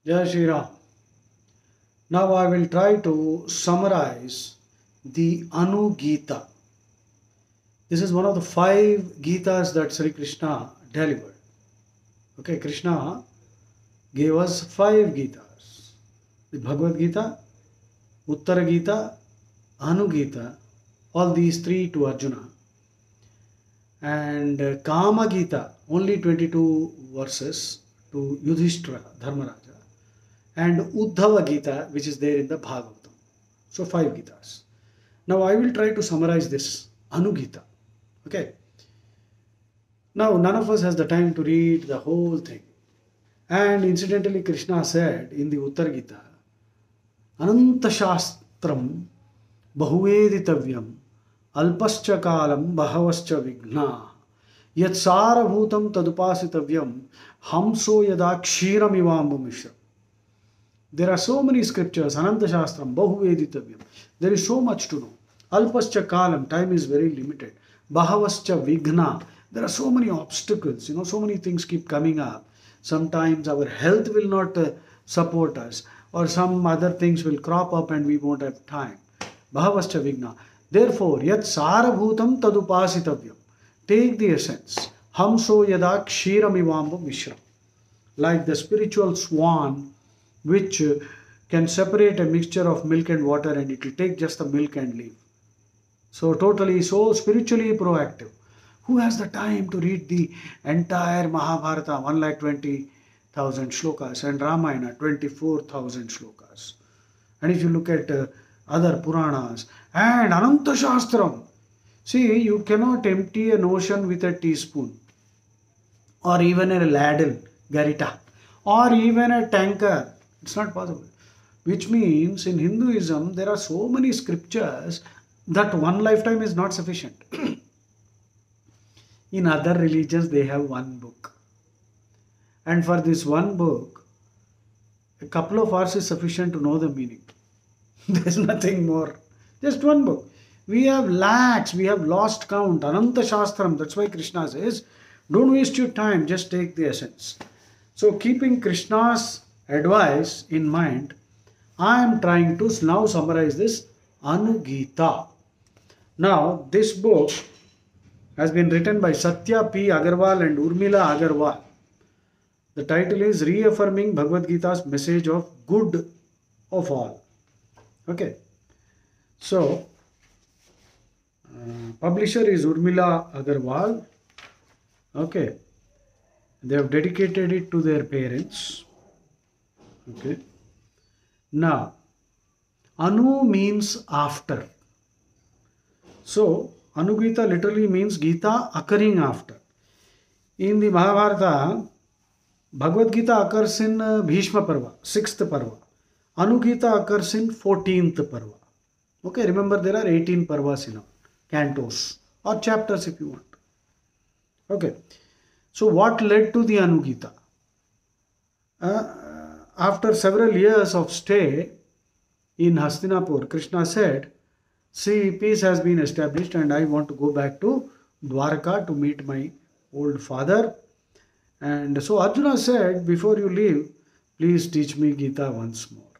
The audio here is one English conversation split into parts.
Jai Shri Ram. Now I will try to summarize the Anu Gita. This is one of the 5 Gitas that Sri Krishna delivered. Okay, Krishna gave us 5 Gitas. The Bhagavad Gita, Uttara Gita, Anu Gita, all these 3 to Arjuna. And Kama Gita, only 22 verses to Yudhishthira, Dharmaraja. And Uddhava Gita, which is there in the Bhagavatam. So 5 Gitas. Now I will try to summarize this Anu Gita. Okay. Now none of us has the time to read the whole thing. And incidentally, Krishna said in the Uttara Gita, Ananta Shastram Bahuvedittavyam Alpascha Kalam Bahavascha Vigna Yat Sarabhutam Tadupasitavyam Hamso Yada Kshiramivambu Mishra. There are so many scriptures, Ananta Shastram, Bahuvedittavyam. There is so much to know. Alpascha Kalam, time is very limited. Bahavascha Vigna. There are so many obstacles, so many things keep coming up. Sometimes our health will not support us, or some other things will crop up and we won't have time. Bhavascha Vigna. Therefore, Yat Sarabhutam Tadupasitavyam. Take the essence. Hamso Yada Kshiramivambu Mishra. Like the spiritual swan, which can separate a mixture of milk and water, and it will take just the milk and leave. So totally, so spiritually proactive. Who has the time to read the entire Mahabharata, 1,20,000 shlokas, and Ramayana, 24,000 shlokas? And if you look at other Puranas, and Ananta Shastram, see, you cannot empty an ocean with a teaspoon, or even a ladle, garita, or even a tanker. It's not possible. Which means in Hinduism, there are so many scriptures that one lifetime is not sufficient. In other religions, they have one book. And for this one book, a couple of hours is sufficient to know the meaning. There's nothing more. Just one book. We have lakhs, we have lost count. Ananta Shastram. That's why Krishna says, don't waste your time, just take the essence. So keeping Krishna's advice in mind, I am trying to now summarize this Anu Gita. Now, this book has been written by Satya P. Agarwal and Urmila Agarwal. The title is Reaffirming Bhagavad Gita's Message of Good of All. Okay. So, publisher is Urmila Agarwal. Okay. They have dedicated it to their parents. Okay. Now, Anu means after. So, Anu Gita literally means Gita occurring after. In the Mahabharata, Bhagavad Gita occurs in Bhishma Parva, 6th Parva. Anu Gita occurs in 14th Parva. Okay, remember there are 18 Parvas in all, cantos or chapters if you want. Okay, so what led to the Anu Gita? After several years of stay in Hastinapur, Krishna said, see, peace has been established and I want to go back to Dwarka to meet my old father. And so Arjuna said, before you leave, please teach me Gita once more,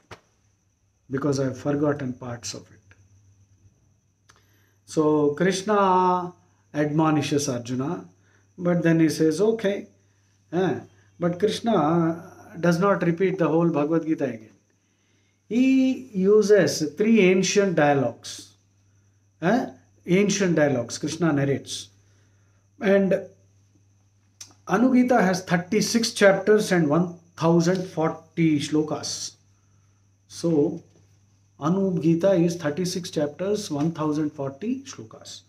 because I have forgotten parts of it. So Krishna admonishes Arjuna, but then he says, okay. But Krishna does not repeat the whole Bhagavad Gita again. He uses 3 ancient dialogues. Ancient dialogues Krishna narrates. And Anu Gita has 36 chapters and 1040 shlokas. So, Anu Gita is 36 chapters, 1040 shlokas.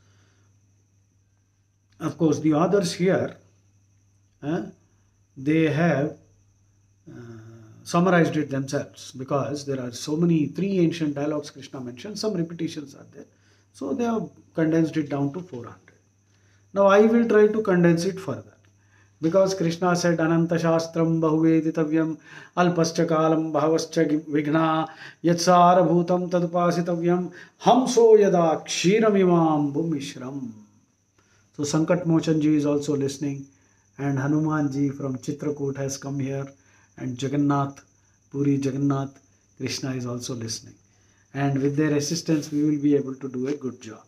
Of course, the authors here, they have summarized it themselves, because there are so many 3 ancient dialogues Krishna mentioned, some repetitions are there. So they have condensed it down to 400. Now I will try to condense it further, because Krishna said Ananta Shastram Bahuvedittavyam Alpascha Kalam Bhavascha Vigna Yatsara Bhutam Tadupasitavyam Hamso Yada Kshiramivambu Mishram. So Sankat Mochan ji is also listening, and Hanuman ji from Chitrakoot has come here, and Jagannath Puri Jagannath, Krishna is also listening. And with their assistance, we will be able to do a good job.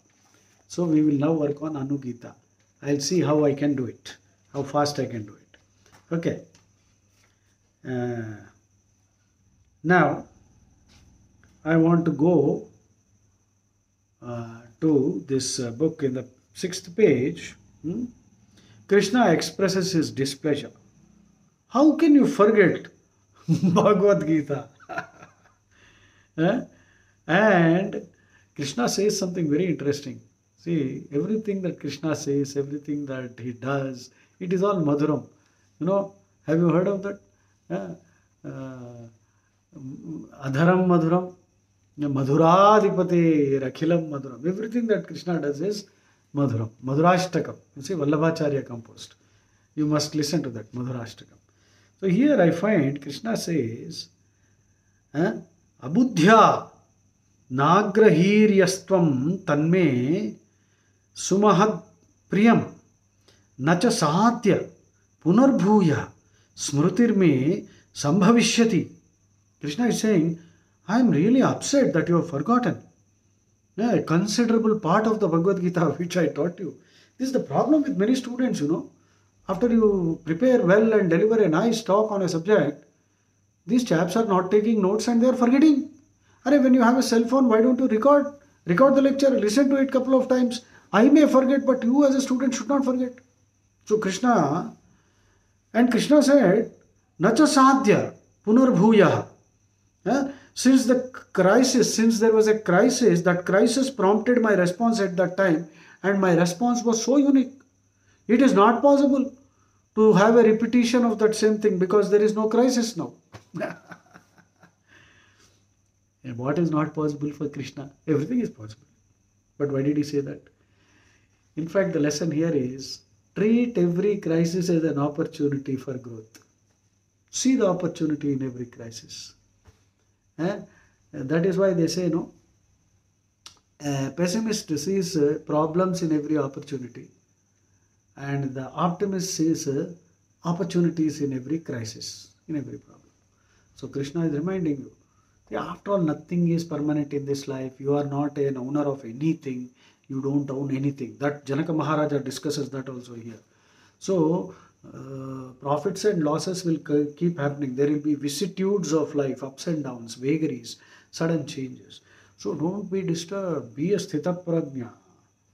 So we will now work on Anugita. I'll see how I can do it, how fast I can do it. Okay. Now, I want to go to this book in the 6th page. Krishna expresses his displeasure. How can you forget Bhagavad Gita? And Krishna says something very interesting. See, everything that Krishna says, everything that he does, it is all Madhuram. You know, have you heard of that? Adharam Madhuram, Madhuradipate Rakhilam Madhuram. Everything that Krishna does is Madhuram. Madhurashtakam. You see, Vallabhacharya composed. You must listen to that, Madhurashtakam. So here I find Krishna says, Abudhya Nagrahiryastvam Tanme Sumahad Priyam Nacha Sahatya Punarbhuya Smrutirme Sambhavishyati. Krishna is saying, I am really upset that you have forgotten a considerable part of the Bhagavad Gita which I taught you. This is the problem with many students, you know. After you prepare well and deliver a nice talk on a subject, these chaps are not taking notes and they are forgetting. When you have a cell phone, why don't you record the lecture, listen to it couple of times. I may forget, but you as a student should not forget. So Krishna said, Nacha sadhya punarbhuya. Since there was a crisis, that crisis prompted my response at that time, and my response was so unique. It is not possible to have a repetition of that same thing because there is no crisis now. And what is not possible for Krishna? Everything is possible. But why did he say that? In fact, the lesson here is treat every crisis as an opportunity for growth. See the opportunity in every crisis. And that is why they say, no, a pessimist sees problems in every opportunity, and the optimist sees opportunities in every crisis, in every problem. So Krishna is reminding you, after all, nothing is permanent in this life. You are not an owner of anything. You don't own anything. That Janaka Maharaja discusses that also here. So profits and losses will keep happening. There will be vicissitudes of life, ups and downs, vagaries, sudden changes. So don't be disturbed. Be a sthita prajna.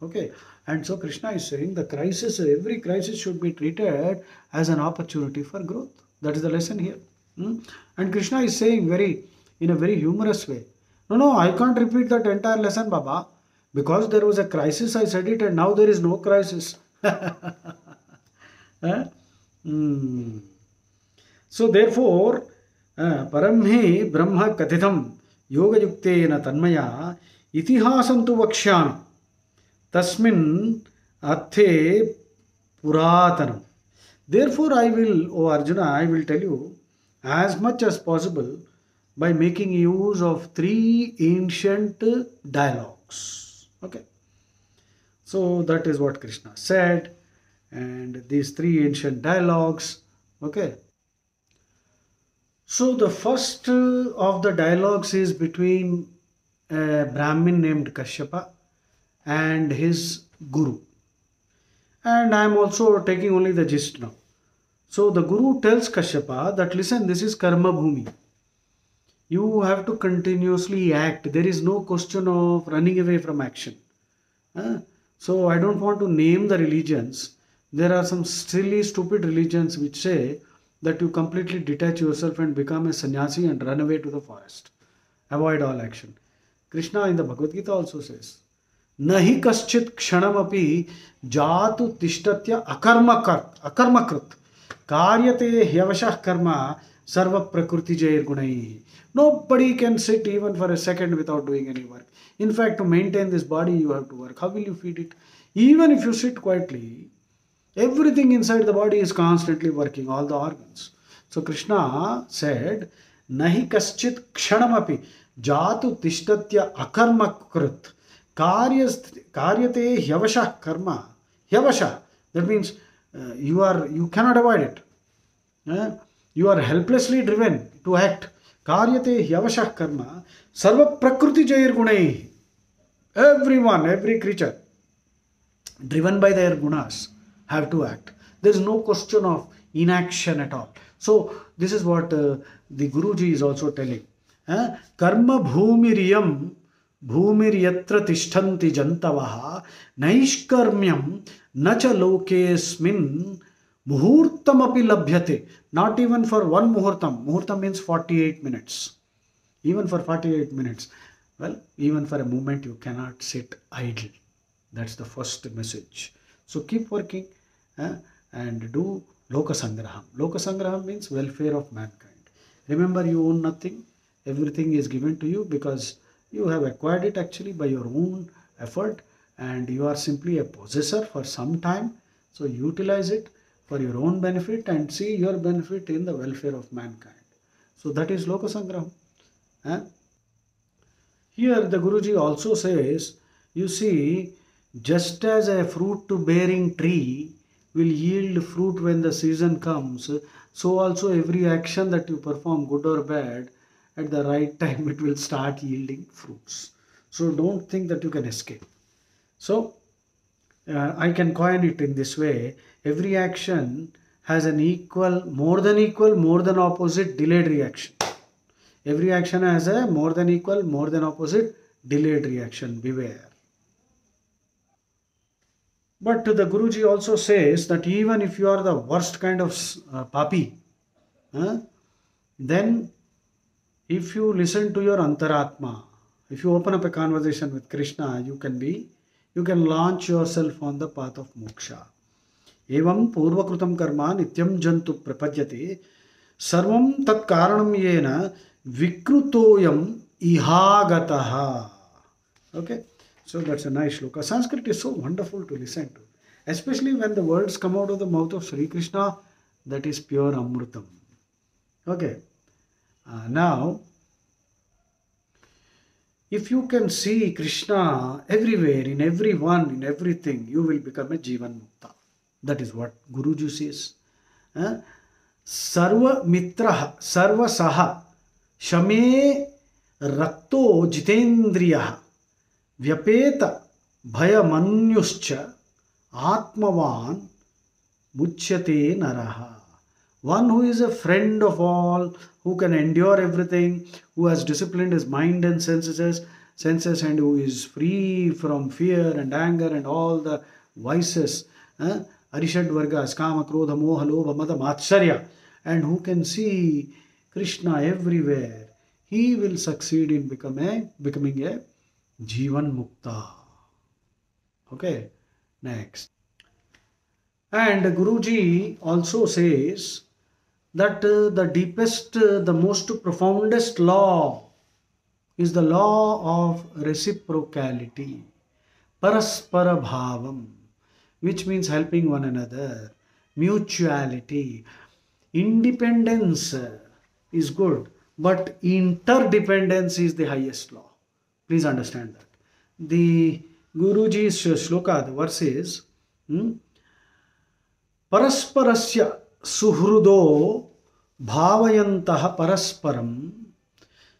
Okay. And so Krishna is saying the crisis, every crisis should be treated as an opportunity for growth. That is the lesson here. And Krishna is saying in a very humorous way. No, I can't repeat that entire lesson, Baba. Because there was a crisis, I said it, and now there is no crisis. So therefore, Paramhi Brahma Katitham Yoga Yuktena Tanmaya Itihasantu Vakshyami Tasmin Athe Puratanam. Therefore I will, O Arjuna, I will tell you as much as possible by making use of 3 ancient dialogues. Okay. So that is what Krishna said. And these 3 ancient dialogues. Okay. So the first of the dialogues is between a Brahmin named Kashyapa and his guru. And I am also taking only the gist now. So the guru tells Kashyapa that, listen, this is karma bhumi. You have to continuously act. There is no question of running away from action. So I don't want to name the religions. There are some silly, stupid religions which say that you completely detach yourself and become a sannyasi and run away to the forest. Avoid all action. Krishna in the Bhagavad Gita also says, Nahi kaschit kshanamapi jatu tishtatya akarmakrit karyate hyavashah karma sarva prakriti jair gunai. Nobody can sit even for a second without doing any work. In fact, to maintain this body, you have to work. How will you feed it? Even if you sit quietly, everything inside the body is constantly working, all the organs. So Krishna said, Nahi kaschit kshanamapi jatu tishtatya akarmakrit karyate hyavashah karma. Hyavasha, that means you cannot avoid it. You are helplessly driven to act. Karyate hyavashah karma sarva prakriti jair gunai. Everyone, every creature, driven by their gunas, have to act. There is no question of inaction at all. So this is what the Guruji is also telling. Karma bhumiriyam bhumiryatra tishtanti jantavaha naishkarmyam nacha lokesmin muhurtam api labhyate. Not even for one muhurtam. Muhurtam means 48 minutes. Even for 48 minutes. Well, even for a moment you cannot sit idle. That's the first message. So keep working and do loka sangraham. Loka sangraham means welfare of mankind. Remember, you own nothing. Everything is given to you because you have acquired it actually by your own effort, and you are simply a possessor for some time. So utilize it for your own benefit and see your benefit in the welfare of mankind. So that is loka sangraham. Here the Guruji also says, you see, just as a fruit bearing tree will yield fruit when the season comes, so also every action that you perform, good or bad, at the right time it will start yielding fruits. So don't think that you can escape. So I can coin it in this way. Every action has an equal, more than opposite delayed reaction. Every action has a more than equal, more than opposite delayed reaction. Beware. But the Guruji also says that even if you are the worst kind of papi, then if you listen to your antaratma, if you open up a conversation with Krishna, you can launch yourself on the path of moksha. Evam purvakrutam karma nityam jantu prapadyate sarvam tat karanam yena vikrutoyam ihagataha. Okay. So that's a nice shloka. Sanskrit is so wonderful to listen to. Especially when the words come out of the mouth of Sri Krishna, that is pure Amrutam. Okay. Now, if you can see Krishna everywhere, in everyone, in everything, you will become a Jivan Mukta. That is what Guruji says. Sarva mitraha, sarva saha, shame rakto jitendriyaha. Vyapeta bhayamanyuscha atmavan muchyate naraha. One who is a friend of all, who can endure everything, who has disciplined his mind and senses and who is free from fear and anger and all the vices, Arishad Vargas, Kama, Krodha, Moha, Lobha, Mada, Matsarya, and who can see Krishna everywhere, he will succeed in becoming a Jivan Mukta. Okay, next. And Guruji also says that the deepest, the most profoundest law is the law of reciprocality, paraspara bhavam, which means helping one another, mutuality. Independence is good, but interdependence is the highest law. Please understand that. The Guruji's shloka, the verse is, Parasparasya suhrudo bhavayantaha parasparam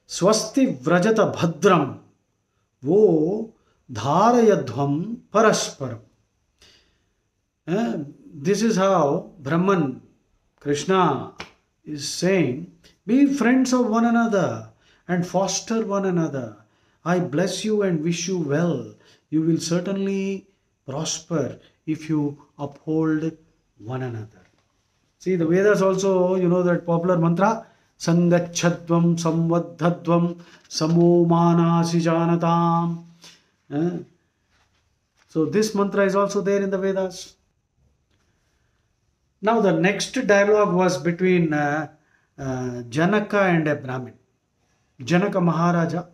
swasti vrajata bhadram vo dharayadhvam parasparam. This is how Brahman, Krishna, is saying, be friends of one another and foster one another. I bless you and wish you well. You will certainly prosper if you uphold one another. See, the Vedas also, you know that popular mantra, Sangachadvam Samvaddhadvam Samomanasi Janatam. So this mantra is also there in the Vedas. Now the next dialogue was between Janaka and a Brahmin. Janaka Maharaja.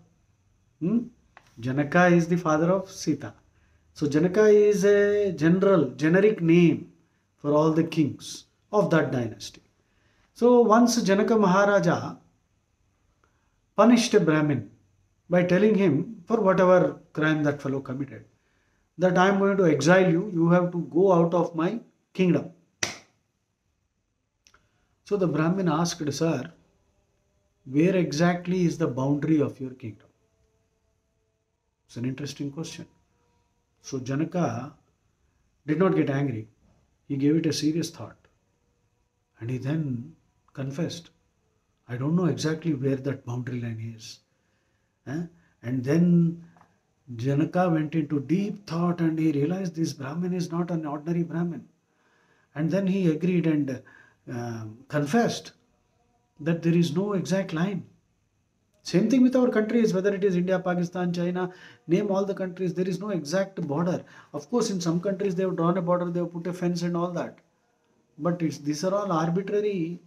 Janaka is the father of Sita. So Janaka is a generic name for all the kings of that dynasty. So once Janaka Maharaja punished a Brahmin by telling him, for whatever crime that fellow committed, that I am going to exile you, you have to go out of my kingdom. So the Brahmin asked, sir, where exactly is the boundary of your kingdom? It's an interesting question. So Janaka did not get angry. He gave it a serious thought. And he then confessed, I don't know exactly where that boundary line is. And then Janaka went into deep thought and he realized this Brahmin is not an ordinary Brahmin. And then he agreed and confessed that there is no exact line. Same thing with our countries, whether it is India, Pakistan, China, name all the countries, there is no exact border. Of course, in some countries they have drawn a border, they have put a fence and all that. But these are all arbitrary.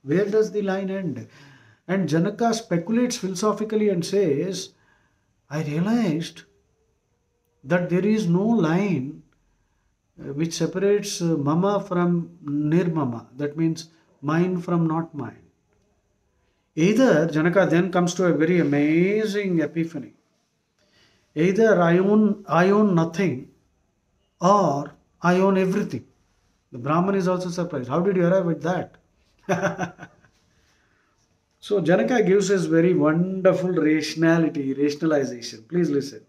Where does the line end? And Janaka speculates philosophically and says, I realized that there is no line which separates mama from nirmama. That means mine from not mine. Either, Janaka then comes to a very amazing epiphany. Either I own nothing or I own everything. The Brahman is also surprised. How did you arrive at that? So Janaka gives us very wonderful rationalization. Please listen.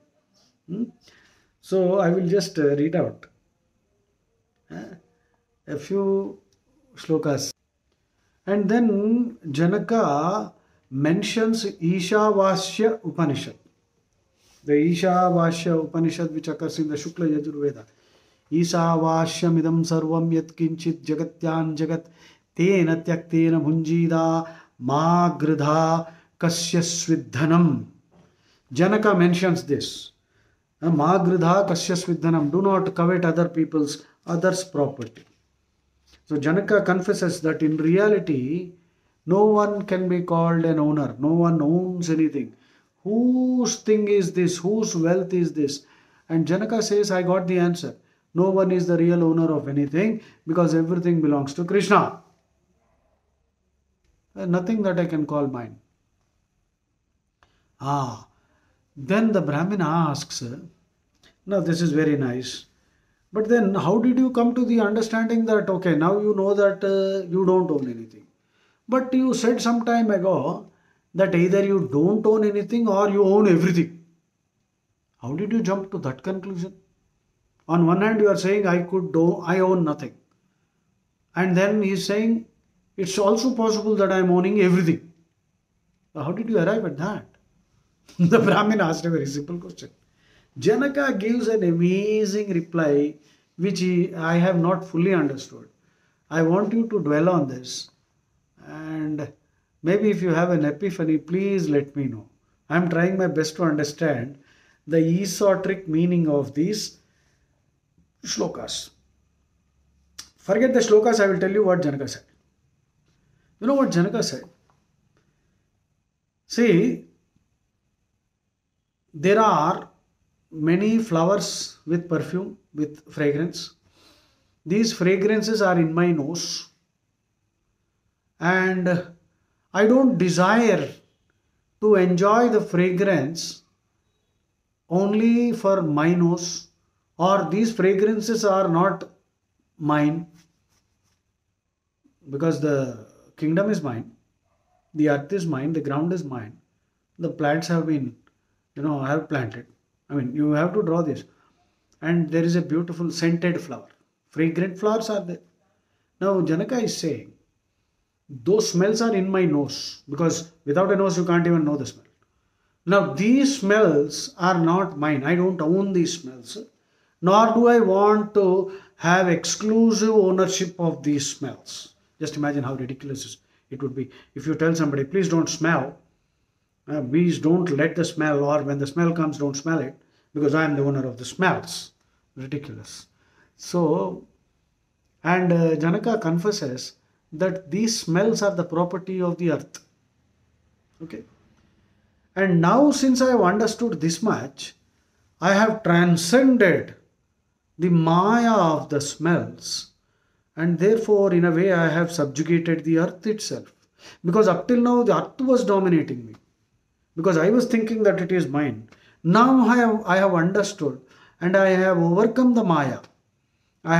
So I will just read out a few slokas. And then Janaka mentions Ishavasya Upanishad. The Ishavasya Upanishad which occurs in the Shukla Yajurveda. Ishavashyamidam sarvam yat kinchit jagatyan jagat tena tyaktena bhunjida ma gridha kasyasvidhanam. Janaka mentions this. Ma gridha kasyasvidhanam. Do not covet others' property. So Janaka confesses that in reality, no one can be called an owner. No one owns anything. Whose thing is this? Whose wealth is this? And Janaka says, I got the answer. No one is the real owner of anything because everything belongs to Krishna. Nothing that I can call mine. Then the Brahmin asks, now this is very nice. But then how did you come to the understanding that, okay, now you know that you don't own anything. But you said some time ago that either you don't own anything or you own everything. How did you jump to that conclusion? On one hand, you are saying I own nothing. And then he is saying it's also possible that I am owning everything. How did you arrive at that? The Brahmin asked a very simple question. Janaka gives an amazing reply which I have not fully understood. I want you to dwell on this. And maybe if you have an epiphany, please let me know. I am trying my best to understand the esoteric meaning of these slokas. Forget the slokas, I will tell you what Janaka said. You know what Janaka said? See, there are many flowers with perfume, with fragrance. These fragrances are in my nose. And I don't desire to enjoy the fragrance only for my nose, or these fragrances are not mine, because the kingdom is mine, the earth is mine, the ground is mine, the plants have been, I have planted. I mean, you have to draw this. And there is a beautiful scented flower. Fragrant flowers are there. Now, Janaka is saying, those smells are in my nose, because without a nose you can't even know the smell. Now, these smells are not mine. I don't own these smells, nor do I want to have exclusive ownership of these smells. Just imagine how ridiculous it would be if you tell somebody, please don't smell, please don't let the smell, or when the smell comes, don't smell it, because I am the owner of the smells. Ridiculous. So, and Janaka confesses that these smells are the property of the earth. Okay. And now, since I have understood this much, I have transcended the maya of the smells, and therefore, in a way, I have subjugated the earth itself. Because up till now, the earth was dominating me, because I was thinking that it is mine. Now I have understood, and I have overcome the maya. I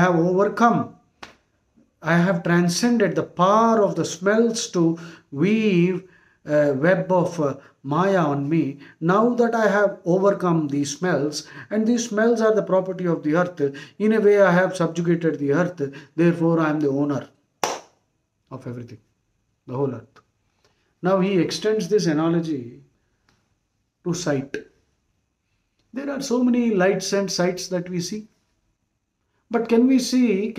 have transcended the power of the smells to weave web of Maya on me. Now that I have overcome these smells, and these smells are the property of the earth, in a way I have subjugated the earth, therefore I am the owner of everything, the whole earth. Now he extends this analogy to sight. There are so many lights and sights that we see. But can we say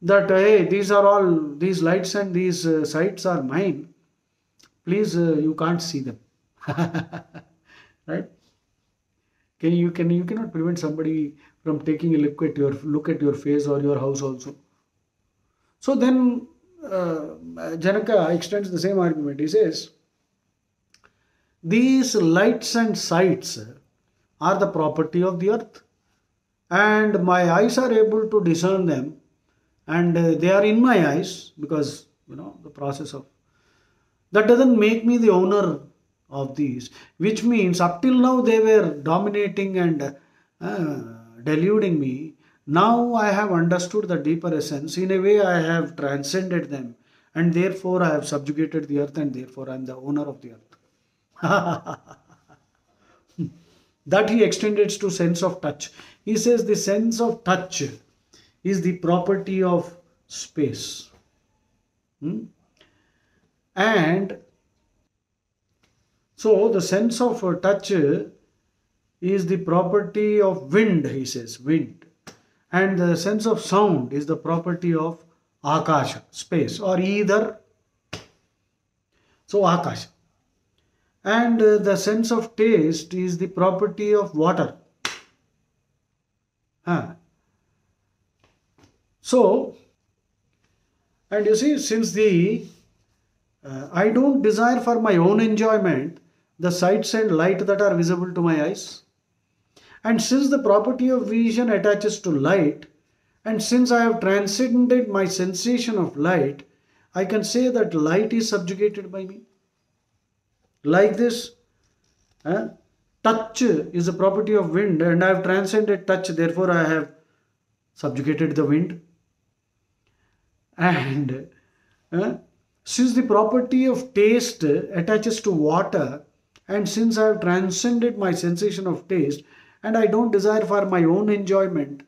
that, hey, these lights and these sights are mine? Please, you can't see them. Right? You cannot prevent somebody from taking a look at your face or your house also. So then Janaka extends the same argument. He says, these lights and sights are the property of the earth, and my eyes are able to discern them, and they are in my eyes because the process of that doesn't make me the owner of these, which means up till now they were dominating and deluding me. Now I have understood the deeper essence. In a way, I have transcended them, and therefore I have subjugated the earth, and therefore I am the owner of the earth. That he extended to sense of touch. He says the sense of touch is the property of space. And so the sense of touch is the property of wind, he says, wind. And the sense of sound is the property of akasha, space, or either. So akasha. And the sense of taste is the property of water. So, and you see, since I don't desire for my own enjoyment the sights and light that are visible to my eyes, and since the property of vision attaches to light, and since I have transcended my sensation of light, I can say that light is subjugated by me. Like this, touch is a property of wind, and I have transcended touch, therefore I have subjugated the wind. And since the property of taste attaches to water, and since I have transcended my sensation of taste, and I don't desire for my own enjoyment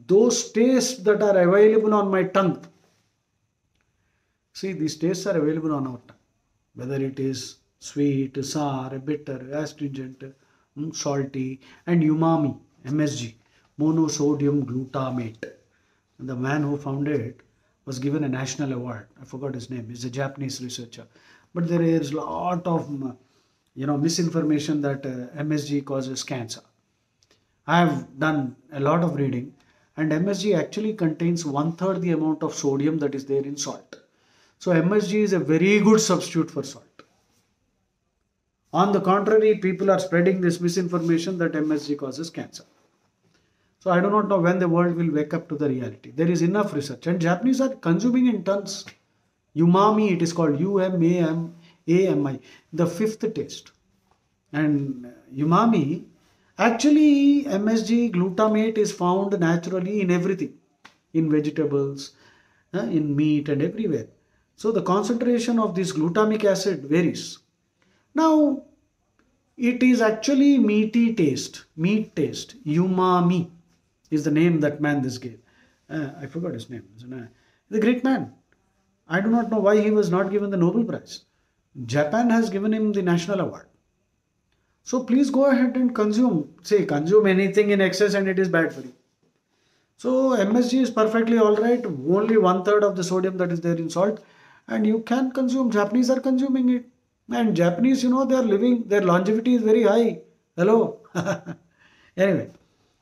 those tastes that are available on my tongue. See, these tastes are available on our tongue, whether it is sweet, sour, bitter, astringent, salty, and umami, MSG, monosodium glutamate. And the man who found it was given a national award. I forgot his name. He's a Japanese researcher. But there is a lot of misinformation that MSG causes cancer. I have done a lot of reading, and MSG actually contains 1/3 the amount of sodium that is there in salt. So MSG is a very good substitute for salt. On the contrary, people are spreading this misinformation that MSG causes cancer. So I do not know when the world will wake up to the reality. There is enough research, and Japanese are consuming in tons. Umami, it is called UMAMI, the fifth taste. And umami, actually MSG glutamate is found naturally in everything, in vegetables, in meat, and everywhere. So the concentration of this glutamic acid varies. Now, it is actually meaty taste, meat taste. Umami is the name that man this gave. I forgot his name. He's a great man. I do not know why he was not given the Nobel Prize. Japan has given him the national award. So please go ahead and consume anything in excess and it is bad for you. So MSG is perfectly alright, only 1/3 of the sodium that is there in salt, and you can consume. Japanese are consuming it. And Japanese, they are living, their longevity is very high. Hello. Anyway,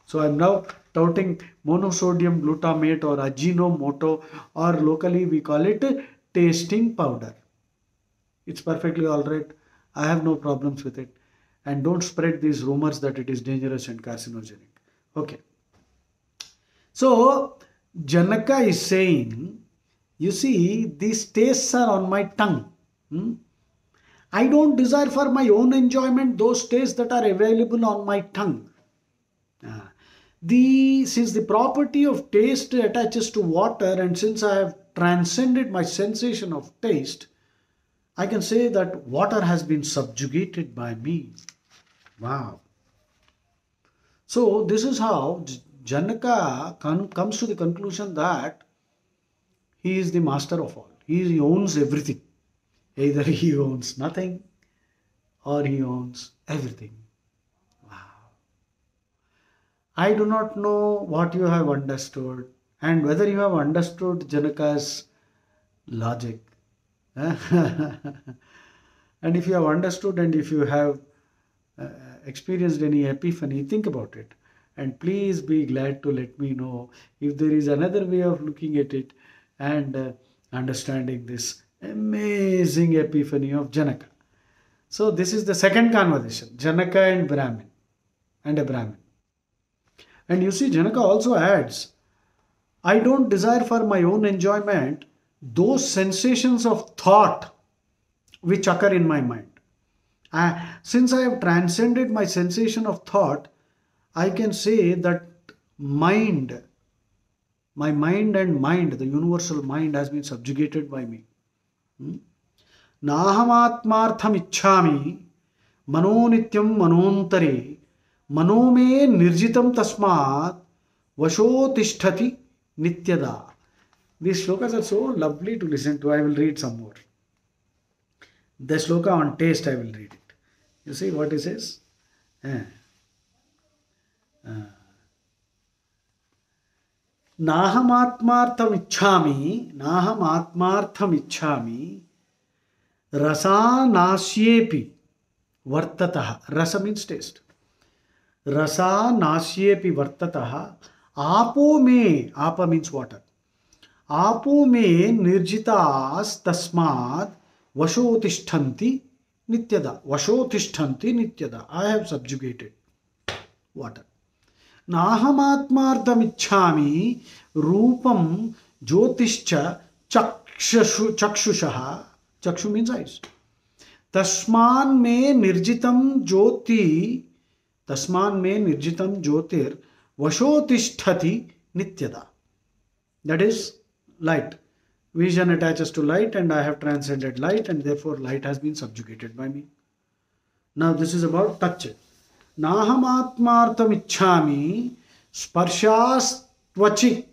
so I'm now touting monosodium glutamate or Ajinomoto, or locally we call it tasting powder. It's perfectly alright. I have no problems with it. And don't spread these rumors that it is dangerous and carcinogenic. Okay. So, Janaka is saying, you see, these tastes are on my tongue. I don't desire for my own enjoyment those tastes that are available on my tongue. Since the property of taste attaches to water, and since I have transcended my sensation of taste, I can say that water has been subjugated by me. Wow. So this is how Janaka comes to the conclusion that he is the master of all. He owns everything. Either he owns nothing or he owns everything. Wow. I do not know what you have understood and whether you have understood Janaka's logic. And if you have understood and if you have uh, experienced any epiphany, think about it. And please be glad to let me know if there is another way of looking at it and understanding this amazing epiphany of Janaka. So this is the second conversation, Janaka and Brahmin and a Brahmin. And you see, Janaka also adds, I don't desire for my own enjoyment those sensations of thought which occur in my mind. Since I have transcended my sensation of thought, I can say that mind, my mind and mind, the universal mind has been subjugated by me. Nahamatmartham ichhami manonityam manontare manome nirjitam tasmat vashotisthati nityada. These slokas are so lovely to listen to. I will read some more. The sloka on taste, I will read it. You see what it says? Nahamatmartham ichhami rasa nasyepi vartataha. Rasa means taste. Rasa nasyepi vartataha apo me. Apa means water. Apo me nirjitas tasmad vashotishthanti nityada. Vashotishthanti nityada. I have subjugated water. Nahamatmartham ichhami rupam jyotischa chakshushaha. Chakshu means eyes. Tasman me nirjitam jyoti. Tasman me nirjitam jyotir vashotisthati nityada. That is light. Vision attaches to light and I have transcended light and therefore light has been subjugated by me. Now this is about touch. Nahamatmartham ichhami sparshas tvachi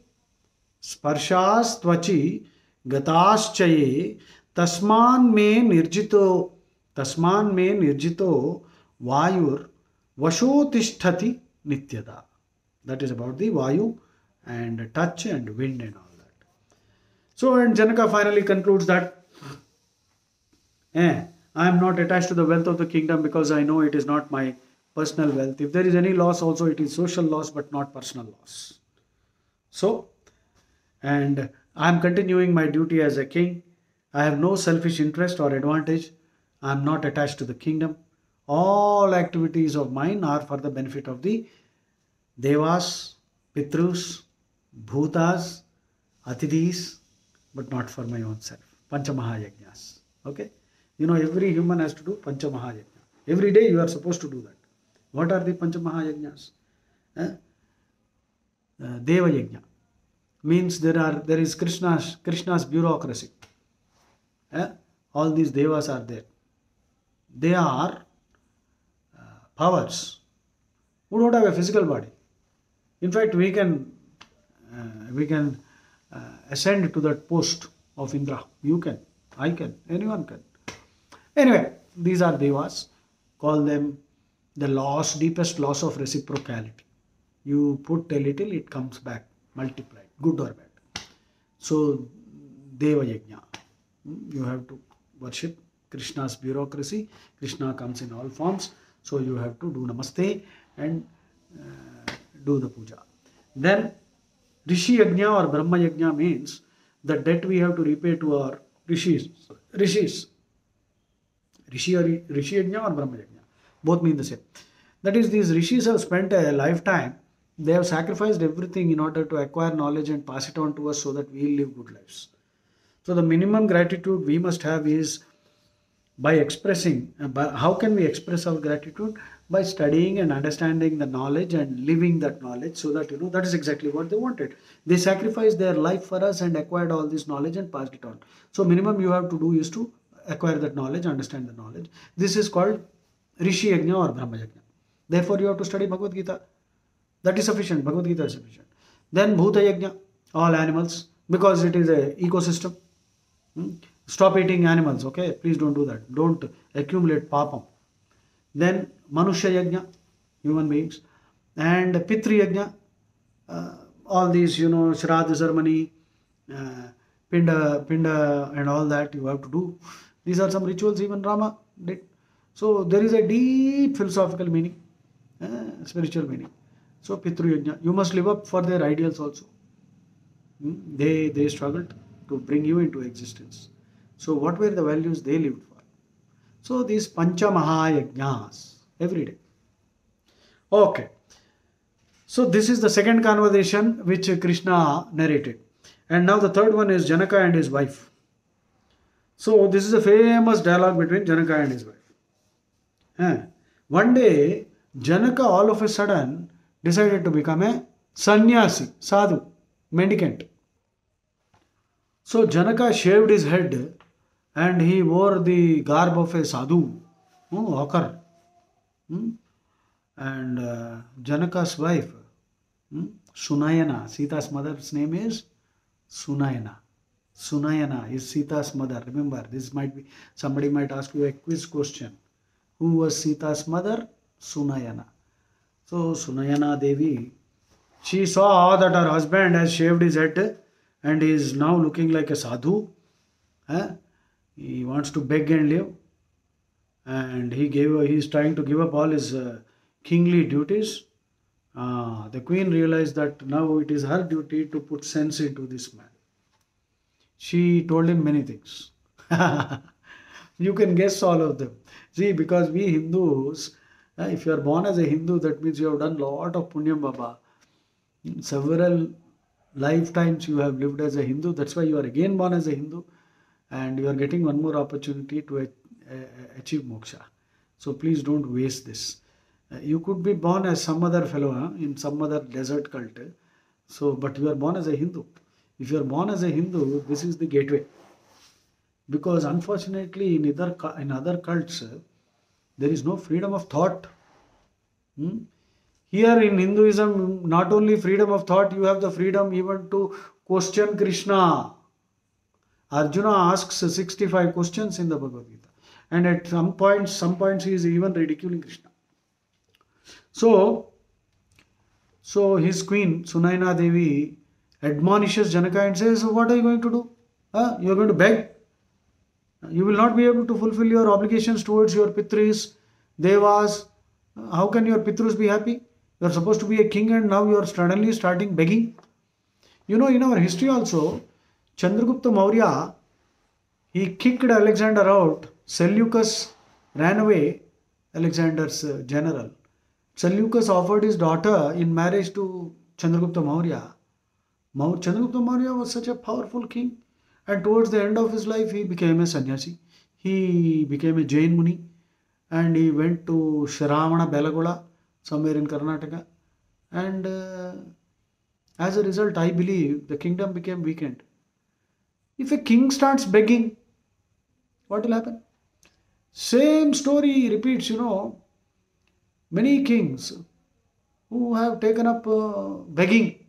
gataschaye tasman me nirjito vayur vashotisthati nityada. That is about the vayu and touch and wind and all that. So and Janaka finally concludes that I am not attached to the wealth of the kingdom because I know it is not my personal wealth. If there is any loss also, it is social loss but not personal loss. So, and I am continuing my duty as a king. I have no selfish interest or advantage. I am not attached to the kingdom. All activities of mine are for the benefit of the Devas, Pitrus, Bhutas, Atidis, but not for my own self. Panchamahayajnas. Okay? You know, every human has to do Panchamahayajna. Every day you are supposed to do that. What are the Panchamahayajnas? Deva Yajna. Means there is Krishna's bureaucracy. All these devas are there. They are powers who don't have a physical body. In fact, we can ascend to that post of Indra. You can, I can, anyone can. Anyway, these are devas. Call them the loss, deepest loss of reciprocality. You put a little, it comes back multiplied, good or bad. So, Deva Yajna. You have to worship Krishna's bureaucracy. Krishna comes in all forms. So, you have to do Namaste and do the puja. Then, Rishi Yajna or Brahma Yajna means the debt we have to repay to our Rishis. Rishi Yajna or Brahma Yajna. Both mean the same. That is, these Rishis have spent a lifetime. They have sacrificed everything in order to acquire knowledge and pass it on to us so that we live good lives. So the minimum gratitude we must have is by expressing. How can we express our gratitude? By studying and understanding the knowledge and living that knowledge so that, that is exactly what they wanted. They sacrificed their life for us and acquired all this knowledge and passed it on. So minimum you have to do is to acquire that knowledge, understand the knowledge. This is called Rishi Yajna or Brahma Yajna. Therefore, you have to study Bhagavad Gita. That is sufficient. Bhagavad Gita is sufficient. Then Bhuta Yajna, all animals, because it is a ecosystem. Stop eating animals, okay? Please don't do that. Don't accumulate papam. Then Manushya Yajna, human beings. And Pitri Yajna, all these, Shraddha ceremony, Pinda and all that you have to do. These are some rituals even Rama did. So there is a deep philosophical meaning, spiritual meaning. So Pitru Yajna, you must live up for their ideals also. They struggled to bring you into existence. So what were the values they lived for? So these Pancha Mahayajnas every day. Okay. So this is the second conversation which Krishna narrated. And now the third one is Janaka and his wife. So this is a famous dialogue between Janaka and his wife. One day, Janaka all of a sudden decided to become a sannyasi, sadhu, mendicant. So Janaka shaved his head and he wore the garb of a sadhu, hawker. And Janaka's wife, Sunayana, Sita's mother's name is Sunayana. Sunayana is Sita's mother. Remember, this might be, somebody might ask you a quiz question. Who was Sita's mother? Sunayana. So Sunayana Devi, she saw that her husband has shaved his head and is now looking like a sadhu. He wants to beg and live. And he is trying to give up all his kingly duties. The queen realized that now it is her duty to put sense into this man. She told him many things. You can guess all of them. See, because we Hindus, if you are born as a Hindu, that means you have done lot of punyam baba. Several lifetimes you have lived as a Hindu. That's why you are again born as a Hindu. And you are getting one more opportunity to achieve moksha. So please don't waste this. You could be born as some other fellow in some other desert cult. So, but you are born as a Hindu. If you are born as a Hindu, this is the gateway. Because unfortunately, in other cults, there is no freedom of thought. Here in Hinduism, not only freedom of thought, you have the freedom even to question Krishna. Arjuna asks 65 questions in the Bhagavad Gita. And at some points he is even ridiculing Krishna. So his queen, Sunayana Devi, admonishes Janaka and says, what are you going to do? You are going to beg? You will not be able to fulfill your obligations towards your Pitris, Devas. How can your Pitrus be happy? You are supposed to be a king and now you are suddenly starting begging. In our history also, Chandragupta Maurya, he kicked Alexander out. Seleucus ran away, Alexander's general. Seleucus offered his daughter in marriage to Chandragupta Maurya. Chandragupta Maurya was such a powerful king, and towards the end of his life he became a sannyasi. He became a Jain Muni and he went to Shravana Belagola, somewhere in Karnataka. And as a result, I believe the kingdom became weakened. If a king starts begging, what will happen? Same story repeats, many kings who have taken up begging.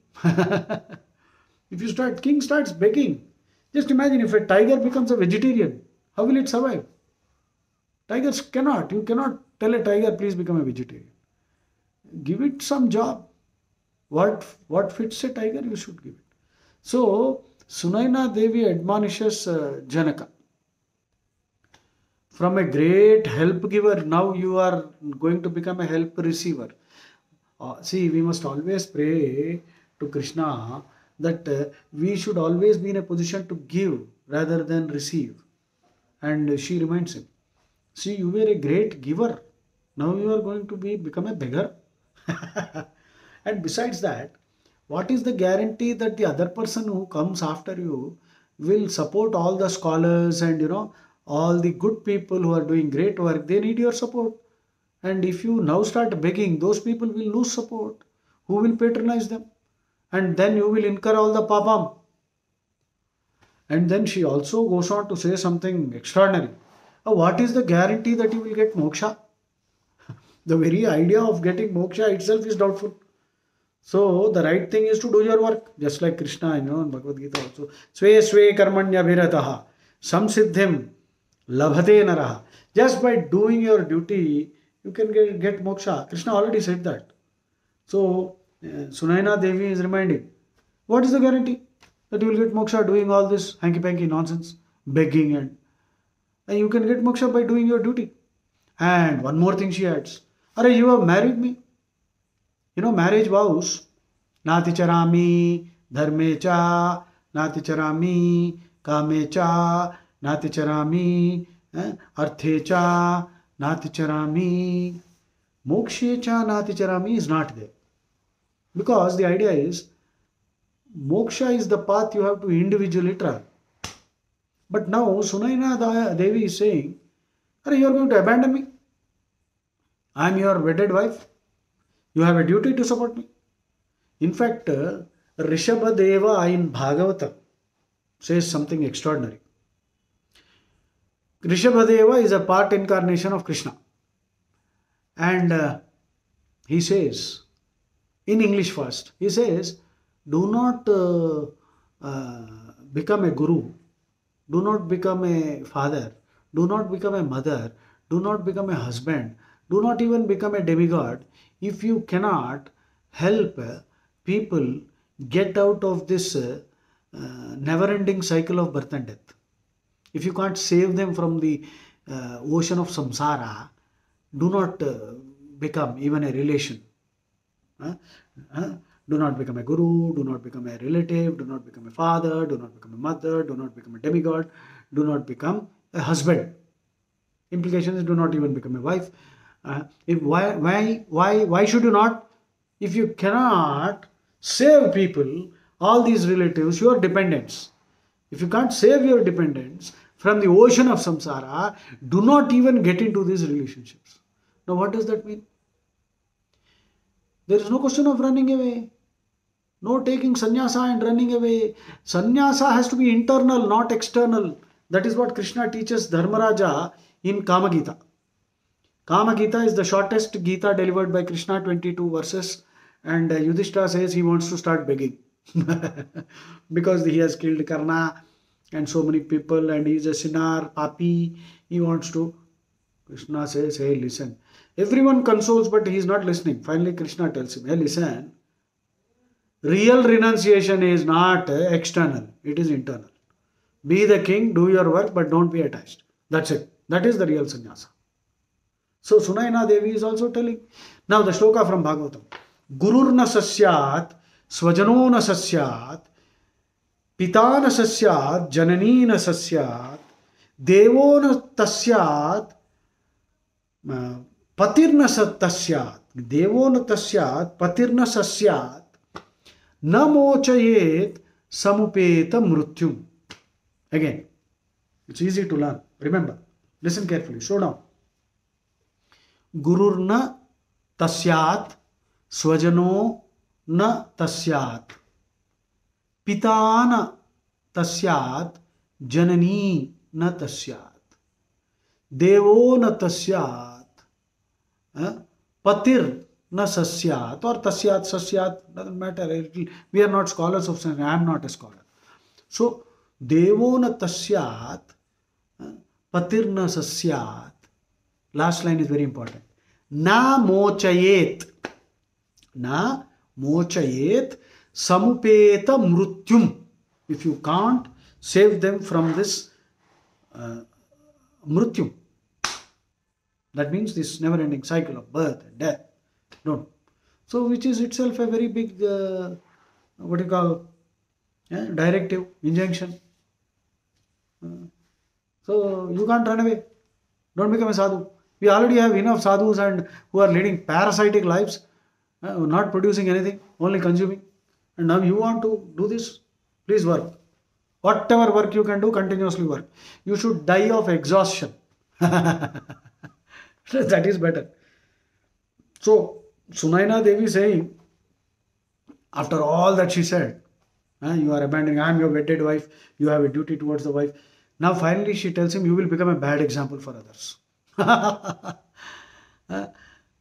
If king starts begging, just imagine if a tiger becomes a vegetarian, how will it survive? Tigers cannot. You cannot tell a tiger, please become a vegetarian. Give it some job. What fits a tiger, you should give it. So, Sunayana Devi admonishes Janaka. From a great help giver, now you are going to become a help receiver. See, we must always pray to Krishna that we should always be in a position to give rather than receive. And she reminds him, see, you were a great giver. Now you are going to become a beggar. And besides that, what is the guarantee that the other person who comes after you will support all the scholars and all the good people who are doing great work? They need your support. And if you now start begging, those people will lose support. Who will patronize them? And then you will incur all the papam. And then she also goes on to say something extraordinary. What is the guarantee that you will get moksha? The very idea of getting moksha itself is doubtful. So the right thing is to do your work, just like Krishna, in Bhagavad Gita also. Sve sve karmanya virataha samsiddhim labhate naraha. Just by doing your duty, you can get moksha. Krishna already said that. So Sunaina Devi is reminding, what is the guarantee that you will get moksha doing all this hanky-panky nonsense, begging, and you can get moksha by doing your duty. And one more thing she adds, Are you have married me? Marriage vows, Nati charami dharme cha, Nati charami kame cha, Nati charami arthe cha, Nati charami mokshe cha, Nati charami is not there. Because the idea is, moksha is the path you have to individually travel. But now Sunaina Devi is saying, you are going to abandon me? I am your wedded wife. You have a duty to support me. In fact, Rishabhadeva in Bhagavatam says something extraordinary. Rishabhadeva is a part incarnation of Krishna. And he says, in English first, he says, do not become a guru, do not become a father, do not become a mother, do not become a husband, do not even become a demigod if you cannot help people get out of this never-ending cycle of birth and death. If you can't save them from the ocean of samsara, do not become even a relation. Do not become a guru, do not become a relative, do not become a father, do not become a mother, do not become a demigod, do not become a husband. Implication is, do not even become a wife. Why should you not? If you cannot save people, all these relatives, your dependents, if you can't save your dependents from the ocean of samsara, do not even get into these relationships. Now what does that mean? There is no question of running away. No taking sannyasa and running away. Sannyasa has to be internal, not external. That is what Krishna teaches Dharmaraja in Kama Gita. Kama Gita is the shortest Gita delivered by Krishna, 22 verses. And Yudhishthira says he wants to start begging. Because he has killed Karna and so many people and he is a sinner, papi. He wants to. Krishna says, hey, listen. Everyone consoles, but he is not listening. Finally, Krishna tells him, hey, listen. Real renunciation is not external. It is internal. Be the king, do your work, but don't be attached. That's it. That is the real sannyasa. So Sunaina Devi is also telling. Now the shloka from Bhagavatam. Gurur na sasyat, svajano na sasyat, pita na sasyat, janani na sasyat, devo na tasyat, patir na tasyat, devo na tasyat, patir na sasyat, na mochayet samupeta mrutyum. Again, it's easy to learn. Remember, listen carefully, slow down. Gurur na tasyat, svajano na tasyat, pita na tasyat, janani na tasyat, devo na tasyat, patir na sasyat, or tasyat, sasyat, doesn't matter. We are not scholars of science. I am not a scholar. So, devo na tasyat, patir na sasyat. Last line is very important. Na mochayet. Na mochayet samupeta mrutyum. If you can't save them from this mrutyum. That means this never-ending cycle of birth and death. Don't. So, which is itself a very big, directive, injunction. So, you can't run away. Don't become a sadhu. We already have enough sadhus and who are leading parasitic lives, not producing anything, only consuming. And now you want to do this? Please work. Whatever work you can do, continuously work. You should die of exhaustion. That is better. So, Sunaina Devi saying, after all that she said, you are abandoning, I am your wedded wife, you have a duty towards the wife. Now finally she tells him, you will become a bad example for others. Uh,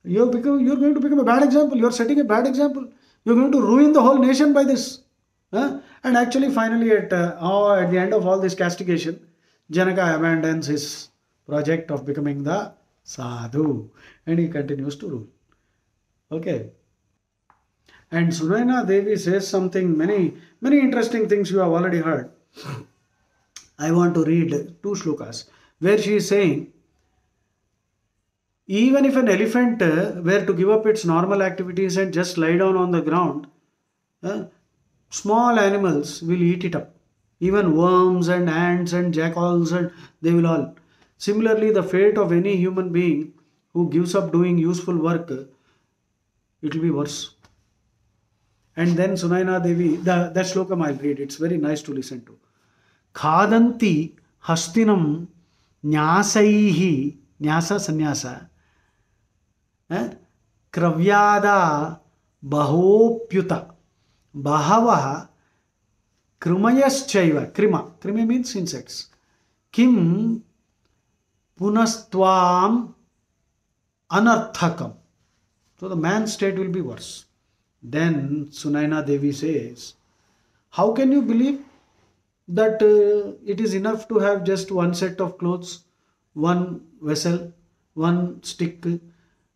you're going to become a bad example. You're setting a bad example. You're going to ruin the whole nation by this. And actually, finally, at the end of all this castigation, Janaka abandons his project of becoming the sadhu, and he continues to rule. Okay. And Sunaina Devi says something, many interesting things you have already heard. I want to read two shlokas where she is saying, even if an elephant were to give up its normal activities and just lie down on the ground, uh, small animals will eat it up. Even worms and ants and jackals, and they will all. Similarly, the fate of any human being who gives up doing useful work, it will be worse. And then Sunaina Devi, that slokam I'll read. It's very nice to listen to. Khadanti hastinam nyasaihi, nyasa sannyasa, kravyada bahopyuta bahavaha krimayaschaiva. Krima means insects. Kim punastvam anarthakam. So the man's state will be worse. Then Sunaina Devi says, how can you believe that it is enough to have just one set of clothes, one vessel, one stick,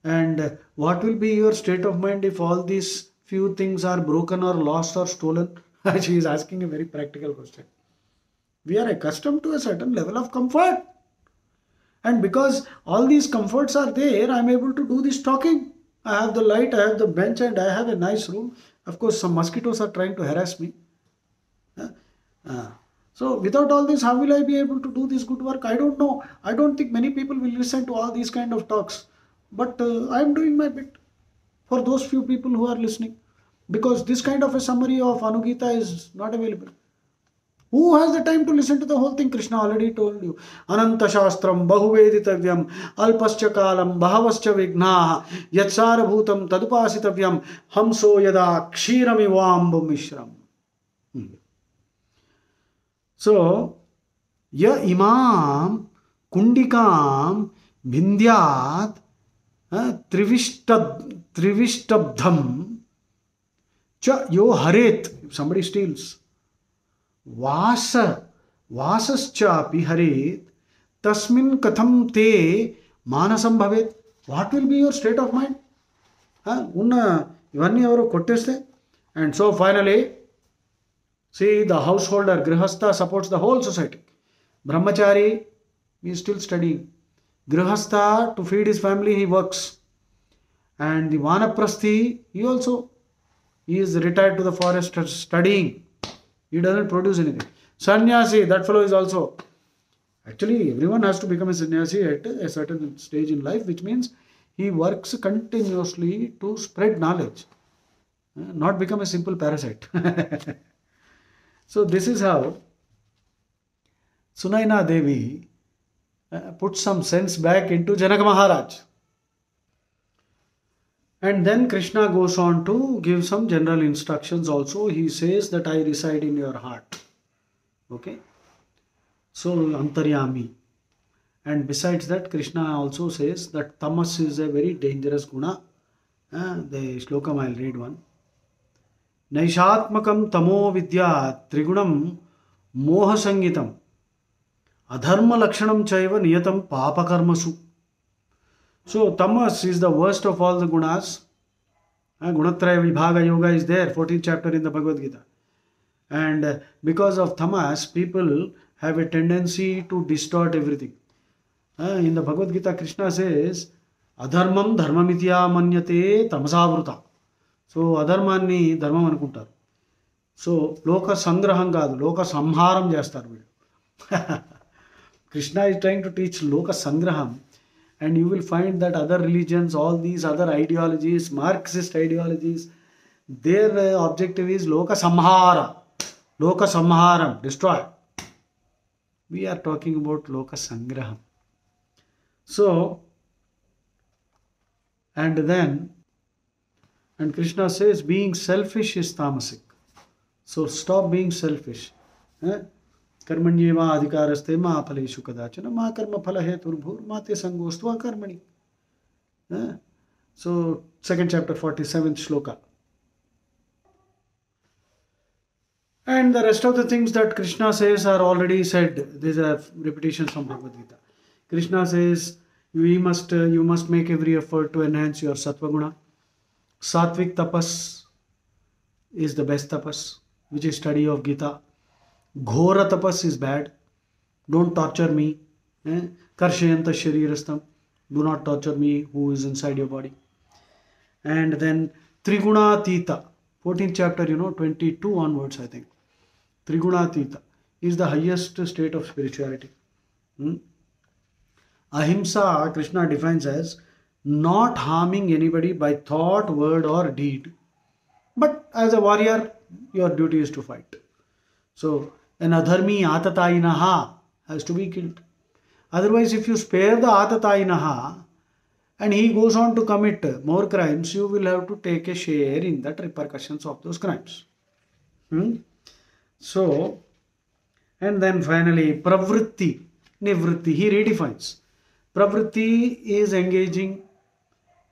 and what will be your state of mind if all these few things are broken or lost or stolen? She is asking a very practical question. We are accustomed to a certain level of comfort, and because all these comforts are there, I am able to do this talking. I have the light, I have the bench, and I have a nice room. Of course, some mosquitoes are trying to harass me. So without all this, how will I be able to do this good work? I don't know. I don't think many people will listen to all these kind of talks. But I am doing my bit for those few people who are listening. Because this kind of a summary of Anugita is not available. Who has the time to listen to the whole thing? Krishna already told you. Ananta Shastram, Bahuveditavyam, Alpascha Kalam, Bahavascha Vignaha, Yatsara Bhutam, Tadupasitavyam, Hamso Yada, Kshiramivambu Mishram. So, Ya Imam Kundikam Bhindyat Trivishtabdham Cha Yo Haret. If somebody steals, Vasaschapi Haret Tasmin Katham Te Manasam Bhavet. What will be your state of mind? Ivanni avaru kotteste. And so finally, see, the householder, Grihastha, supports the whole society. Brahmachari is still studying. Grihastha, to feed his family, he works. And the Vanaprasthi, he is retired to the forest studying. He doesn't produce anything. Sannyasi, that fellow is also. Actually, everyone has to become a sannyasi at a certain stage in life, which means he works continuously to spread knowledge, not become a simple parasite. So this is how Sunaina Devi put some sense back into Janaka Maharaj. And then Krishna goes on to give some general instructions also. He says that I reside in your heart. Okay. So Antaryami. And besides that, Krishna also says that tamas is a very dangerous guna. The slokam I'll read one. Naishatmakam tamo vidya trigunam moha sangitam adharma lakshanam chaiva niyatam papa karmasu. So tamas is the worst of all the gunas. Gunatraya Vibhaga Yoga is there, 14th chapter in the Bhagavad Gita. And because of tamas, people have a tendency to distort everything. In the Bhagavad Gita, Krishna says, Adharmam dharmamitya manyate tamasavruta. So adharmanni dharmam anukuntaru. So loka sangraham kaadu, loka samharam chestaru veedu. Krishna is trying to teach loka sangraham, and you will find that other religions, all these other ideologies, Marxist ideologies, their objective is loka samhara, loka samharam, destroy. We are talking about loka sangraham. So, and Krishna says being selfish is tamasic. So stop being selfish. कर्मण्येवा अधिकारस्ते मा फलेषु कदाचन मा कर्म फल हेतुर्भूर्मा ते संगोस्तु अकर्मणि. So, second chapter, 47th shloka. And the rest of the things that Krishna says are already said. These are repetitions from Bhagavad Gita. Krishna says, you must make every effort to enhance your sattva guna. Sattvic tapas is the best tapas, which is study of Gita. Ghora tapas is bad. Don't torture me. Karshayanta sharirastam. Do not torture me who is inside your body. And then Trigunatita, 14th chapter, 22 onwards, I think. Trigunatita is the highest state of spirituality. Ahimsa, Krishna defines as not harming anybody by thought, word or deed. But as a warrior, your duty is to fight. So, an adharmi atatayinaha has to be killed. Otherwise, if you spare the atatayinaha and he goes on to commit more crimes, you will have to take a share in the repercussions of those crimes. So, and then finally, pravritti, nivritti, he redefines. Pravritti is engaging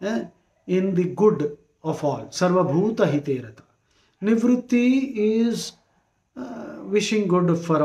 in the good of all. Sarvabhuta hiterata. Nivritti is wishing good for